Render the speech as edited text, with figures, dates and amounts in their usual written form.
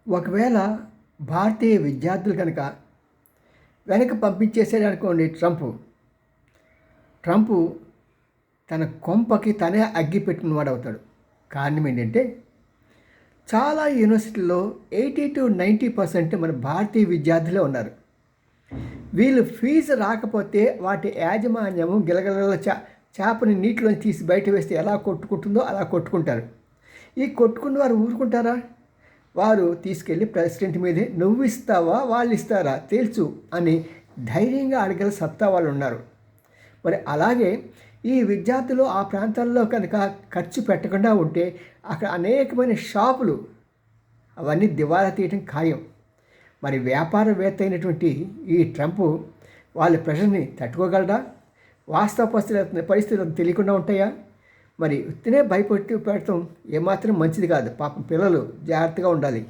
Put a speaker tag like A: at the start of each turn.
A: ఒకవేళ భారతీయ విద్యార్థులు కనుక వెనక్కి పంపించేసాడనుకోండి ట్రంప్ తన కొంపకి తనే అగ్గి పెట్టినవాడు అవుతాడు. కారణం ఏంటంటే చాలా యూనివర్సిటీల్లో 80-90% మన భారతీయ విద్యార్థులే ఉన్నారు. వీళ్ళు ఫీజు రాకపోతే వాటి యాజమాన్యము గిలగిల చేపని నీటిలోంచి తీసి బయట వేస్తే ఎలా కొట్టుకుంటుందో అలా కొట్టుకుంటారు. ఈ కొట్టుకున్న వారు ఊరుకుంటారా? వారు తీసుకెళ్ళి ప్రెసిడెంట్ మీదే నువ్వు ఇస్తావా వాళ్ళు ఇస్తారా తెలుసు అని ధైర్యంగా అడగల సత్తా వాళ్ళు ఉన్నారు. మరి అలాగే ఈ విద్యార్థులు ఆ ప్రాంతాల్లో కనుక ఖర్చు పెట్టకుండా ఉంటే అక్కడ అనేకమైన షాపులు అవన్నీ దివాలా తీయటం ఖాయం. మరి వ్యాపారవేత్త అయినటువంటి ఈ ట్రంప్ వాళ్ళ ప్రెషర్ని తట్టుకోగలరా? వాస్తవ పరిస్థితులు తెలియకుండా ఉంటాయా? మరి ఉత్తినే భయపెట్టి పెట్టడం ఏమాత్రం మంచిది కాదు. పాపం పిల్లలు జాగ్రత్తగా ఉండాలి.